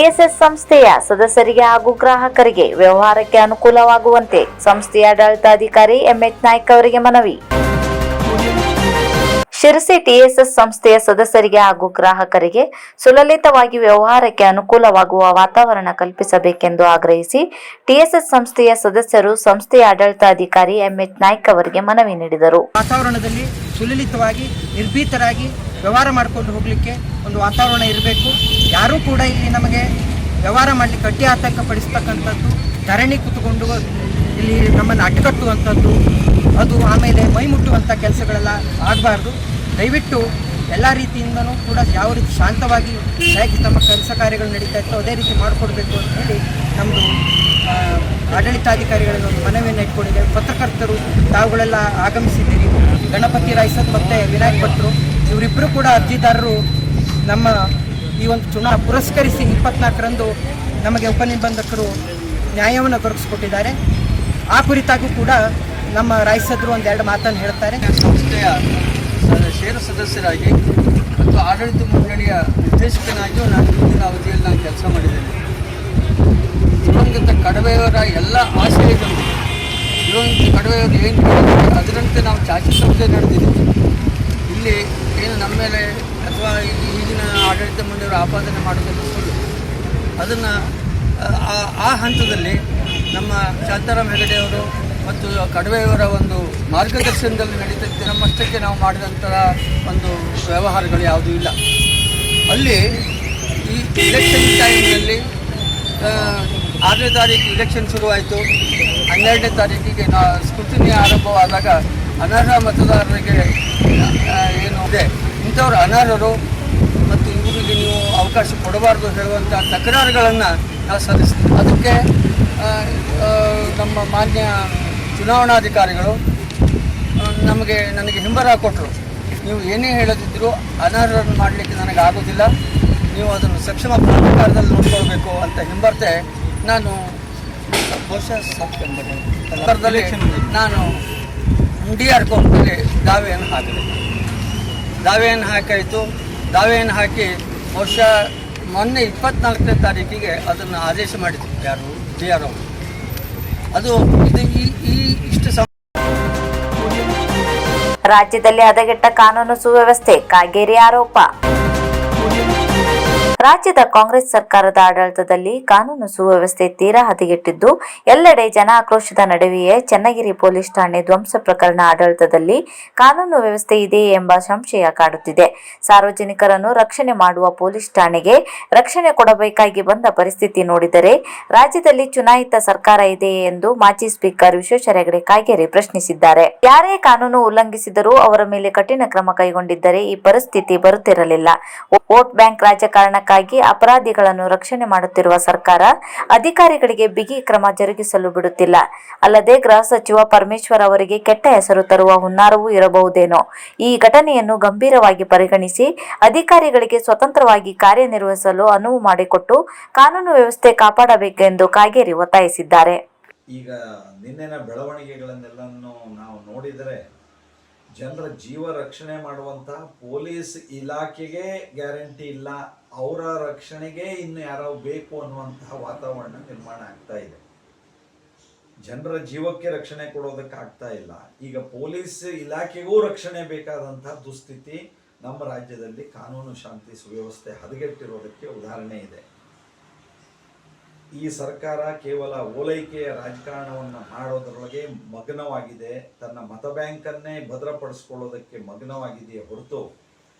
TSS ಸಂಸ್ಥೆಯ ಸದಸ್ಯರಿಗೆ ಹಾಗೂ ಗ್ರಾಹಕರಿಗೆ ವ್ಯವಹಾರಕ್ಕೆ ಅನುಕೂಲವಾಗುವಂತೆ ಸಂಸ್ಥೆಯ ಆಡಳಿತಾಧಿಕಾರಿ ಎಂಎಚ್ ನಾಯ್ಕ ಅವರಿಗೆ ಮನವಿ. ಶಿರಸಿ ಟಿಎಸ್ಎಸ್ ಸಂಸ್ಥೆಯ ಸದಸ್ಯರಿಗೆ ಹಾಗೂ ಗ್ರಾಹಕರಿಗೆ ಸುಲಲಿತವಾಗಿ ವ್ಯವಹಾರಕ್ಕೆ ಅನುಕೂಲವಾಗುವ ವಾತಾವರಣ ಕಲ್ಪಿಸಬೇಕೆಂದು ಆಗ್ರಹಿಸಿ ಟಿಎಸ್ಎಸ್ ಸಂಸ್ಥೆಯ ಸದಸ್ಯರು ಸಂಸ್ಥೆಯ ಆಡಳಿತಾಧಿಕಾರಿ ಎಂಎಚ್ ನಾಯ್ಕ ಅವರಿಗೆ ಮನವಿ ನೀಡಿದರು. ವಾತಾವರಣದಲ್ಲಿ ಸುಲಲಿತವಾಗಿ ನಿರ್ಭೀತರಾಗಿ ವ್ಯವಹಾರ ಮಾಡಿಕೊಂಡು ಹೋಗಲಿಕ್ಕೆ ಒಂದು ವಾತಾವರಣ ಇರಬೇಕು. ಯಾರೂ ಕೂಡ ಇಲ್ಲಿ ನಮಗೆ ವ್ಯವಹಾರ ಮಾಡಲಿಕ್ಕೆ ಅಡ್ಡಿ ಆತಂಕ ಪಡಿಸ್ತಕ್ಕಂಥದ್ದು, ಧರಣಿ ಕೂತ್ಕೊಂಡು ಇಲ್ಲಿ ನಮ್ಮನ್ನು ಅಡ್ಡಗಟ್ಟುವಂಥದ್ದು, ಅದು ಆಮೇಲೆ ಮೈ ಮುಟ್ಟುವಂಥ ಕೆಲಸಗಳೆಲ್ಲ ಆಗಬಾರ್ದು. ದಯವಿಟ್ಟು ಎಲ್ಲ ರೀತಿಯಿಂದನೂ ಕೂಡ ಯಾವ ರೀತಿ ಶಾಂತವಾಗಿ ಹೇಗೆ ತಮ್ಮ ಕೆಲಸ ಕಾರ್ಯಗಳು ನಡೀತಾ ಇತ್ತು ಅದೇ ರೀತಿ ಮಾಡಿಕೊಡ್ಬೇಕು ಅಂತ ಹೇಳಿ ನಮ್ಮದು ಆಡಳಿತಾಧಿಕಾರಿಗಳಿಗೆ ಒಂದು ಮನವಿಯನ್ನು ಇಟ್ಕೊಂಡಿದ್ದೇವೆ. ಪತ್ರಕರ್ತರು ತಾವುಗಳೆಲ್ಲ ಆಗಮಿಸಿದ್ದೀರಿ. ಗಣಪತಿ ರಾಯ್ಸದ್ ಮತ್ತು ವಿನಾಯಕ್ ಭಟ್ರು ಇವರಿಬ್ಬರು ಕೂಡ ಅರ್ಜಿದಾರರು ನಮ್ಮ ಈ ಒಂದು ಚುನಾವಣೆ ಪುರಸ್ಕರಿಸಿ 24ರಂದು ನಮಗೆ ಉಪನಿಬಂಧಕರು ನ್ಯಾಯವನ್ನು ದೊರಕಿಸಿಕೊಟ್ಟಿದ್ದಾರೆ. ಆ ಕುರಿತಾಗೂ ಕೂಡ ನಮ್ಮ ರಾಯ್ಸದ್ರು ಒಂದೆರಡು ಮಾತನ್ನು ಹೇಳ್ತಾರೆ. ಸಂಸ್ಥೆಯ ಷೇರು ಸದಸ್ಯರಾಗಿ ಮತ್ತು ಆಡಳಿತ ಮಂಡಳಿಯ ನಿರ್ದೇಶಕನಾಗಿಯೂ ನಾನು ಹಿಂದಿನ ಅವಧಿಯಲ್ಲಿ ನಾನು ಕೆಲಸ ಮಾಡಿದ್ದೇನೆ. ದಿವಂಗತ ಕಡವೆಯವರ ಎಲ್ಲ ಆಶಯಗಳು ದಿವಂಗತ ಕಡವೆಯವರು ಏನು ಹೇಳಿದ್ದಾರೆ ಅದರಂತೆ ನಾವು ಚಾಚಿ ಸಂಸ್ಥೆ ನಡೆದಿದ್ದೀವಿ. ಇಲ್ಲಿ ಏನು ನಮ್ಮ ಮೇಲೆ ಅಥವಾ ಈಗಿನ ಆಡಳಿತ ಮಂಡಳಿಯವರು ಆಪಾದನೆ ಮಾಡೋದನ್ನು ಸುಳ್ಳು. ಅದನ್ನು ಆ ಹಂತದಲ್ಲಿ ನಮ್ಮ ಶಾಂತಾರಾಮ್ ಹೆಗಡೆಯವರು ಮತ್ತು ಕಡವೆಯವರ ಒಂದು ಮಾರ್ಗದರ್ಶನದಲ್ಲಿ ನಡೀತದೆ. ನಮ್ಮಷ್ಟಕ್ಕೆ ನಾವು ಮಾಡಿದಂಥ ಒಂದು ವ್ಯವಹಾರಗಳು ಯಾವುದೂ ಇಲ್ಲ. ಅಲ್ಲಿ ಈ ಇಲೆಕ್ಷನ್ ಟೈಮ್ನಲ್ಲಿ 6ನೇ ತಾರೀಕು ಇಲೆಕ್ಷನ್ ಶುರುವಾಯಿತು. 12ನೇ ತಾರೀಕಿಗೆ ಸ್ಕ್ರೂಟಿನಿ ಆರಂಭವಾದಾಗ ಅನರ್ಹ ಮತದಾರರಿಗೆ ಏನು ಇದೆ ಇಂಥವ್ರು ಅನರ್ಹರು ಮತ್ತು ಇವರಿಗೆ ನೀವು ಅವಕಾಶ ಕೊಡಬಾರ್ದು ಹೇಳುವಂಥ ತಕರಾರುಗಳನ್ನು ನಾವು ಸಲ್ಲಿಸ್ತೀವಿ. ಅದಕ್ಕೆ ನಮ್ಮ ಮಾನ್ಯ ಚುನಾವಣಾಧಿಕಾರಿಗಳು ನನಗೆ ಹಿಂಬರ ಕೊಟ್ಟರು. ನೀವು ಏನೇ ಹೇಳದಿದ್ದರೂ ಅನರ್ಹರನ್ನು ಮಾಡಲಿಕ್ಕೆ ನನಗೆ ಆಗೋದಿಲ್ಲ, ನೀವು ಅದನ್ನು ಸಕ್ಷಮ ಪ್ರಾಧಿಕಾರದಲ್ಲಿ ನೋಡ್ಕೊಳ್ಬೇಕು ಅಂತ ಹಿಂಬರ್ತೆ ನಾನು ಬಹುಶಃ ಸೆಪ್ಟೆಂಬರ್ದಲ್ಲಿ ನಾನು NDR ಕೌಂಟಲ್ಲಿ ದಾವೆಯನ್ನು ಹಾಕಿ ಬಹುಶಃ ಮೊನ್ನೆ 24ನೇ ತಾರೀಕಿಗೆ ಅದನ್ನು ಆದೇಶ ಮಾಡಿದ್ರು ಯಾರು DRO ಅವರು. ಅದು ಇಷ್ಟು ರಾಜ್ಯದಲ್ಲಿ ಹದಗೆಟ್ಟ ಕಾನೂನು ಸುವ್ಯವಸ್ಥೆ, ಕಾಗೇರಿ ಆರೋಪ. ರಾಜ್ಯದ ಕಾಂಗ್ರೆಸ್ ಸರ್ಕಾರದ ಆಡಳಿತದಲ್ಲಿ ಕಾನೂನು ಸುವ್ಯವಸ್ಥೆ ತೀರಾ ಹದಗೆಟ್ಟಿದ್ದು, ಎಲ್ಲೆಡೆ ಜನ ಆಕ್ರೋಶದ ನಡುವೆಯೇ ಚನ್ನಗಿರಿ ಪೊಲೀಸ್ ಠಾಣೆ ಧ್ವಂಸ ಪ್ರಕರಣ ಆಡಳಿತದಲ್ಲಿ ಕಾನೂನು ವ್ಯವಸ್ಥೆ ಇದೆಯೇ ಎಂಬ ಸಂಶಯ ಕಾಡುತ್ತಿದೆ. ಸಾರ್ವಜನಿಕರನ್ನು ರಕ್ಷಣೆ ಮಾಡುವ ಪೊಲೀಸ್ ಠಾಣೆಗೆ ರಕ್ಷಣೆ ಕೊಡಬೇಕಾಗಿ ಬಂದ ಪರಿಸ್ಥಿತಿ ನೋಡಿದರೆ ರಾಜ್ಯದಲ್ಲಿ ಚುನಾಯಿತ ಸರ್ಕಾರ ಇದೆಯೇ ಎಂದು ಮಾಜಿ ಸ್ಪೀಕರ್ ವಿಶ್ವೇಶ್ವರ ಹೆಗಡೆ ಕಾಗೇರಿ ಪ್ರಶ್ನಿಸಿದ್ದಾರೆ. ಯಾರೇ ಕಾನೂನು ಉಲ್ಲಂಘಿಸಿದರೂ ಅವರ ಮೇಲೆ ಕಠಿಣ ಕ್ರಮ ಕೈಗೊಂಡಿದ್ದರೆ ಈ ಪರಿಸ್ಥಿತಿ ಬರುತ್ತಿರಲಿಲ್ಲ. ವೋಟ್ ಬ್ಯಾಂಕ್ ರಾಜಕಾರಣಕ್ಕಾಗಿ ಅಪರಾಧಿಗಳನ್ನು ರಕ್ಷಣೆ ಮಾಡುತ್ತಿರುವ ಸರ್ಕಾರ ಅಧಿಕಾರಿಗಳಿಗೆ ಬಿಗಿ ಕ್ರಮ ಜರುಗಿಸಲು ಬಿಡುತ್ತಿಲ್ಲ. ಅಲ್ಲದೆ ಗೃಹ ಸಚಿವ ಪರಮೇಶ್ವರ್ ಅವರಿಗೆ ಕೆಟ್ಟ ಹೆಸರು ತರುವ ಹುನ್ನಾರವೂ ಇರಬಹುದೇನೋ. ಈ ಘಟನೆಯನ್ನು ಗಂಭೀರವಾಗಿ ಪರಿಗಣಿಸಿ ಅಧಿಕಾರಿಗಳಿಗೆ ಸ್ವತಂತ್ರವಾಗಿ ಕಾರ್ಯನಿರ್ವಹಿಸಲು ಅನುವು ಮಾಡಿಕೊಟ್ಟು ಕಾನೂನು ವ್ಯವಸ್ಥೆ ಕಾಪಾಡಬೇಕೆಂದು ಕಾಗೇರಿ ಒತ್ತಾಯಿಸಿದ್ದಾರೆ. ಈಗ ನಿನ್ನೆನ ಬೆಳವಣಿಗೆಗಳನ್ನೆಲ್ಲನೂ ನಾವು ನೋಡಿದರೆ ಜನರ ಜೀವ ರಕ್ಷಣೆ ಮಾಡುವಂಥ ಪೊಲೀಸ್ ಇಲಾಖೆಗೆ ಗ್ಯಾರಂಟಿ ಇಲ್ಲ, ಅವರ ರಕ್ಷಣೆಗೆ ಇನ್ನು ಯಾರೋ ಬೇಕು ಅನ್ನುವಂತಹ ವಾತಾವರಣ ನಿರ್ಮಾಣ ಆಗ್ತಾ ಇದೆ. ಜನರ ಜೀವಕ್ಕೆ ರಕ್ಷಣೆ ಕೊಡೋದಕ್ಕಾಗ್ತಾ ಇಲ್ಲ. ಈಗ ಪೊಲೀಸ್ ಇಲಾಖೆಗೂ ರಕ್ಷಣೆ ಬೇಕಾದಂತಹ ದುಸ್ಥಿತಿ ನಮ್ಮ ರಾಜ್ಯದಲ್ಲಿ ಕಾನೂನು ಶಾಂತಿ ಸುವ್ಯವಸ್ಥೆ ಹದಗೆಟ್ಟಿರೋದಕ್ಕೆ ಉದಾಹರಣೆ ಇದೆ. ಈ ಸರ್ಕಾರ ಕೇವಲ ಓಲೈಕೆಯ ರಾಜಕಾರಣವನ್ನು ಮಾಡೋದರೊಳಗೆ ಮಗ್ನವಾಗಿದೆ, ತನ್ನ ಮತ ಬ್ಯಾಂಕನ್ನೇ ಭದ್ರಪಡಿಸ್ಕೊಳ್ಳೋದಕ್ಕೆ ಮಗ್ನವಾಗಿದೆಯೇ ಹೊರತು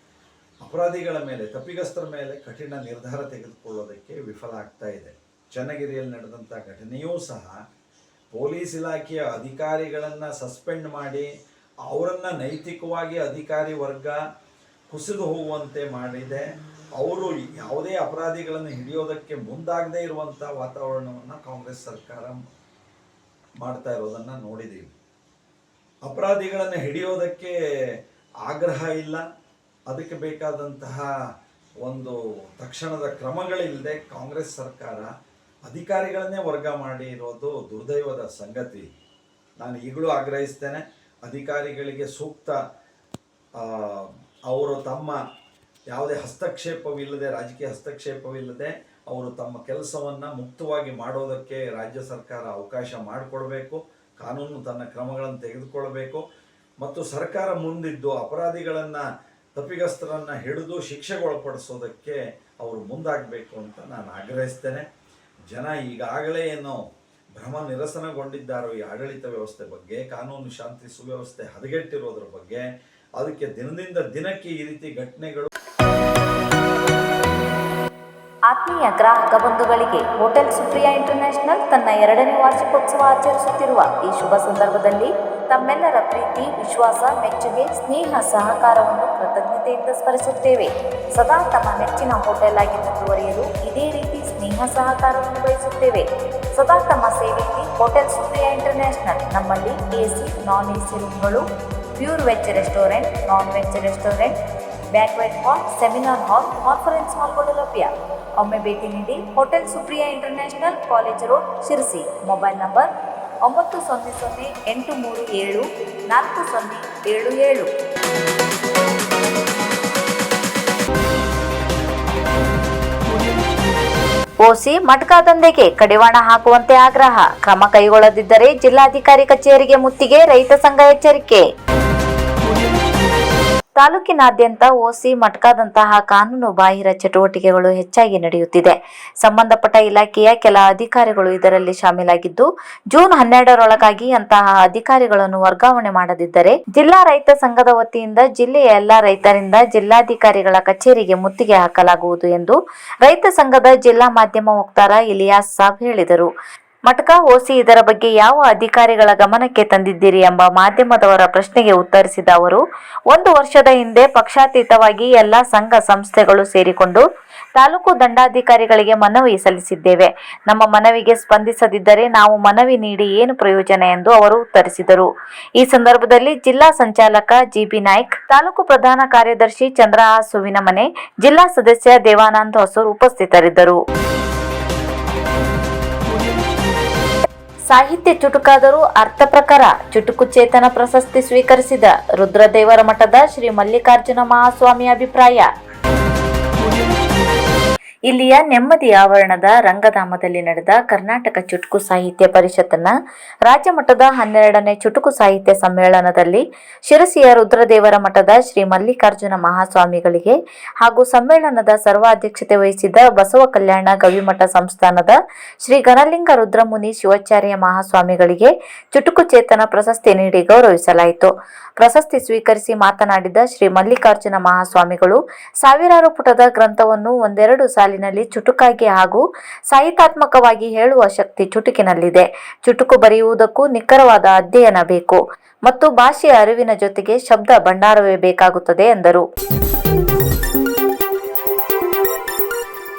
ಅಪರಾಧಿಗಳ ಮೇಲೆ, ತಪ್ಪಿಗಸ್ತರ ಮೇಲೆ ಕಠಿಣ ನಿರ್ಧಾರ ತೆಗೆದುಕೊಳ್ಳೋದಕ್ಕೆ ವಿಫಲ ಆಗ್ತಾ ಇದೆ. ಚನ್ನಗಿರಿಯಲ್ಲಿ ನಡೆದಂಥ ಘಟನೆಯೂ ಸಹ ಪೊಲೀಸ್ ಇಲಾಖೆಯ ಅಧಿಕಾರಿಗಳನ್ನು ಸಸ್ಪೆಂಡ್ ಮಾಡಿ ಅವರನ್ನು ನೈತಿಕವಾಗಿ ಅಧಿಕಾರಿ ವರ್ಗ ಕುಸಿದು ಹೋಗುವಂತೆ ಮಾಡಿದೆ. ಅವರು ಯಾವುದೇ ಅಪರಾಧಿಗಳನ್ನು ಹಿಡಿಯೋದಕ್ಕೆ ಮುಂದಾಗದೇ ಇರುವಂಥ ವಾತಾವರಣವನ್ನು ಕಾಂಗ್ರೆಸ್ ಸರ್ಕಾರ ಮಾಡ್ತಾ ಇರೋದನ್ನು ನೋಡಿದ್ದೀವಿ. ಅಪರಾಧಿಗಳನ್ನು ಹಿಡಿಯೋದಕ್ಕೆ ಆಗ್ರಹ ಇಲ್ಲ, ಅದಕ್ಕೆ ಬೇಕಾದಂತಹ ಒಂದು ತಕ್ಷಣದ ಕ್ರಮಗಳಿಲ್ಲದೆ ಕಾಂಗ್ರೆಸ್ ಸರ್ಕಾರ ಅಧಿಕಾರಿಗಳನ್ನೇ ವರ್ಗ ಮಾಡಿರೋದು ದುರ್ದೈವದ ಸಂಗತಿ. ನಾನು ಈಗಲೂ ಆಗ್ರಹಿಸ್ತೇನೆ, ಅಧಿಕಾರಿಗಳಿಗೆ ಸೂಕ್ತ ಅವರು ತಮ್ಮ ಯಾವುದೇ ಹಸ್ತಕ್ಷೇಪವಿಲ್ಲದೆ, ರಾಜಕೀಯ ಹಸ್ತಕ್ಷೇಪವಿಲ್ಲದೆ ಅವರು ತಮ್ಮ ಕೆಲಸವನ್ನು ಮುಕ್ತವಾಗಿ ಮಾಡೋದಕ್ಕೆ ರಾಜ್ಯ ಸರ್ಕಾರ ಅವಕಾಶ ಮಾಡಿಕೊಡ್ಬೇಕು, ಕಾನೂನು ತನ್ನ ಕ್ರಮಗಳನ್ನು ತೆಗೆದುಕೊಳ್ಬೇಕು ಮತ್ತು ಸರ್ಕಾರ ಮುಂದಿದ್ದು ಅಪರಾಧಿಗಳನ್ನು, ತಪ್ಪಿಗಸ್ತರನ್ನು ಹಿಡಿದು ಶಿಕ್ಷೆಗೊಳಪಡಿಸೋದಕ್ಕೆ ಅವರು ಮುಂದಾಗಬೇಕು ಅಂತ ನಾನು ಆಗ್ರಹಿಸ್ತೇನೆ. ಜನ ಈಗಾಗಲೇ ಏನೋ ಭ್ರಮ ನಿರಸನಗೊಂಡಿದ್ದಾರೋ ಈ ಆಡಳಿತ ವ್ಯವಸ್ಥೆ ಬಗ್ಗೆ, ಕಾನೂನು ಶಾಂತಿ ಸುವ್ಯವಸ್ಥೆ ಹದಗೆಟ್ಟಿರೋದ್ರ ಬಗ್ಗೆ, ಅದಕ್ಕೆ ದಿನದಿಂದ ದಿನಕ್ಕೆ ಈ ರೀತಿ ಘಟನೆಗಳು. ಆತ್ಮೀಯ ಗ್ರಾಹಕ ಬಂಧುಗಳಿಗೆ ಹೋಟೆಲ್ ಸುಪ್ರಿಯಾ ಇಂಟರ್ನ್ಯಾಷನಲ್ ತನ್ನ 2ನೇ ವಾರ್ಷಿಕೋತ್ಸವ ಆಚರಿಸುತ್ತಿರುವ ಈ ಶುಭ ಸಂದರ್ಭದಲ್ಲಿ ತಮ್ಮೆಲ್ಲರ ಪ್ರೀತಿ, ವಿಶ್ವಾಸ, ಮೆಚ್ಚುಗೆ, ಸ್ನೇಹ, ಸಹಕಾರವನ್ನು ಕೃತಜ್ಞತೆಯಿಂದ ಸ್ಮರಿಸುತ್ತೇವೆ. ಸದಾ ತಮ್ಮ ನೆಚ್ಚಿನ ಹೋಟೆಲ್ ಆಗಿ ಮುಂದುವರಿಯಲು ಇದೇ ರೀತಿ ಸ್ನೇಹ ಸಹಕಾರವನ್ನು ಬಯಸುತ್ತೇವೆ. ಸದಾ ತಮ್ಮ ಸೇವೆಯಲ್ಲಿ ಹೋಟೆಲ್ ಸುಪ್ರಿಯಾ ಇಂಟರ್ನ್ಯಾಷನಲ್. ನಮ್ಮಲ್ಲಿ AC, ನಾನ್ AC ರೂಮ್ಗಳು, pure veg restaurant, non veg restaurant, banquet hall, seminar hall, conference ಹಾಲ್ಗಳು ಲಭ್ಯ. ಒಮ್ಮೆ ಭೇಟಿ ನೀಡಿ. Hotel Supriya international, college road, Sirsi. Mobile number 9008374077. OC matka ದಂಧೆಗೆ ಕಡಿವಾಣ ಹಾಕುವಂತೆ ಆಗ್ರಹ. ಕ್ರಮ ಕೈಗೊಳ್ಳದಿದ್ದರೆ ಜಿಲ್ಲಾಧಿಕಾರಿ ಕಚೇರಿಗೆ ಮುತ್ತಿಗೆ. ರೈತ ಸಂಘ ಎಚ್ಚರಿಕೆ. ತಾಲೂಕಿನಾದ್ಯಂತ ಓಸಿ ಮಟ್ಕಾದಂತಹ ಕಾನೂನು ಬಾಹಿರ ಚಟುವಟಿಕೆಗಳು ಹೆಚ್ಚಾಗಿ ನಡೆಯುತ್ತಿದೆ. ಸಂಬಂಧಪಟ್ಟ ಇಲಾಖೆಯ ಕೆಲ ಅಧಿಕಾರಿಗಳು ಇದರಲ್ಲಿ ಶಾಮೀಲಾಗಿದ್ದು, ಜೂನ್ 12ರೊಳಗಾಗಿ ಅಂತಹ ಅಧಿಕಾರಿಗಳನ್ನು ವರ್ಗಾವಣೆ ಮಾಡದಿದ್ದರೆ ಜಿಲ್ಲಾ ರೈತ ಸಂಘದ ವತಿಯಿಂದ ಜಿಲ್ಲೆಯ ಎಲ್ಲಾ ರೈತರಿಂದ ಜಿಲ್ಲಾಧಿಕಾರಿಗಳ ಕಚೇರಿಗೆ ಮುತ್ತಿಗೆ ಹಾಕಲಾಗುವುದು ಎಂದು ರೈತ ಸಂಘದ ಜಿಲ್ಲಾ ಮಾಧ್ಯಮ ವಕ್ತಾರ ಇಲಿಯಾಸ್ ಸಾಬ್ ಹೇಳಿದರು. ಮಟ್ಕಾ ಓಸಿ ಇದರ ಬಗ್ಗೆ ಯಾವ ಅಧಿಕಾರಿಗಳ ಗಮನಕ್ಕೆ ತಂದಿದ್ದೀರಿ ಎಂಬ ಮಾಧ್ಯಮದವರ ಪ್ರಶ್ನೆಗೆ ಉತ್ತರಿಸಿದ ಅವರು, 1 ವರ್ಷದ ಹಿಂದೆ ಪಕ್ಷಾತೀತವಾಗಿ ಎಲ್ಲ ಸಂಘ ಸಂಸ್ಥೆಗಳು ಸೇರಿಕೊಂಡು ತಾಲೂಕು ದಂಡಾಧಿಕಾರಿಗಳಿಗೆ ಮನವಿ ಸಲ್ಲಿಸಿದ್ದೇವೆ. ನಮ್ಮ ಮನವಿಗೆ ಸ್ಪಂದಿಸದಿದ್ದರೆ ನಾವು ಮನವಿ ನೀಡಿ ಏನು ಪ್ರಯೋಜನ ಎಂದು ಅವರು ಉತ್ತರಿಸಿದರು. ಈ ಸಂದರ್ಭದಲ್ಲಿ ಜಿಲ್ಲಾ ಸಂಚಾಲಕ GB ನಾಯ್ಕ್, ತಾಲೂಕು ಪ್ರಧಾನ ಕಾರ್ಯದರ್ಶಿ ಚಂದ್ರ ಸುವಿನಮನೆ, ಜಿಲ್ಲಾ ಸದಸ್ಯ ದೇವಾನಂದ್ ಹೊಸೂರ್ ಉಪಸ್ಥಿತರಿದ್ದರು. ಸಾಹಿತ್ಯ ಚುಟುಕಾದರೂ ಅರ್ಥ ಪ್ರಕಾರ ಚುಟುಕು ಚೇತನ ಪ್ರಶಸ್ತಿ ಸ್ವೀಕರಿಸಿದ ರುದ್ರದೇವರ ಮಠದ ಶ್ರೀ ಮಲ್ಲಿಕಾರ್ಜುನ ಮಹಾಸ್ವಾಮಿ ಅಭಿಪ್ರಾಯ. ಇಲ್ಲಿಯ ನೆಮ್ಮದಿ ಆವರಣದ ರಂಗಧಾಮದಲ್ಲಿ ನಡೆದ ಕರ್ನಾಟಕ ಚುಟುಕು ಸಾಹಿತ್ಯ ಪರಿಷತ್ನ ರಾಜ್ಯ ಮಟ್ಟದ 12ನೇ ಚುಟುಕು ಸಾಹಿತ್ಯ ಸಮ್ಮೇಳನದಲ್ಲಿ ಶಿರಸಿಯ ರುದ್ರದೇವರ ಮಠದ ಶ್ರೀ ಮಲ್ಲಿಕಾರ್ಜುನ ಮಹಾಸ್ವಾಮಿಗಳಿಗೆ ಹಾಗೂ ಸಮ್ಮೇಳನದ ಸರ್ವಾಧ್ಯಕ್ಷತೆ ವಹಿಸಿದ್ದ ಬಸವ ಕಲ್ಯಾಣ ಗವಿಮಠ ಸಂಸ್ಥಾನದ ಶ್ರೀ ಘನಲಿಂಗ ರುದ್ರಮುನಿ ಶಿವಾಚಾರ್ಯ ಮಹಾಸ್ವಾಮಿಗಳಿಗೆ ಚುಟುಕು ಚೇತನ ಪ್ರಶಸ್ತಿ ನೀಡಿ ಗೌರವಿಸಲಾಯಿತು. ಪ್ರಶಸ್ತಿ ಸ್ವೀಕರಿಸಿ ಮಾತನಾಡಿದ ಶ್ರೀ ಮಲ್ಲಿಕಾರ್ಜುನ ಮಹಾಸ್ವಾಮಿಗಳು, ಸಾವಿರಾರು ಪುಟದ ಗ್ರಂಥವನ್ನು ಒಂದೆರಡು ಸಾಲಿನಲ್ಲಿ ಚುಟುಕಾಗಿ ಹಾಗೂ ಸಾಹಿತ್ಯಾತ್ಮಕವಾಗಿ ಹೇಳುವ ಶಕ್ತಿ ಚುಟುಕಿನಲ್ಲಿದೆ. ಚುಟುಕು ಬರೆಯುವುದಕ್ಕೂ ನಿಖರವಾದ ಅಧ್ಯಯನ ಬೇಕು ಮತ್ತು ಭಾಷೆಯ ಅರಿವಿನ ಜೊತೆಗೆ ಶಬ್ದ ಭಂಡಾರವೇ ಬೇಕಾಗುತ್ತದೆ ಎಂದರು.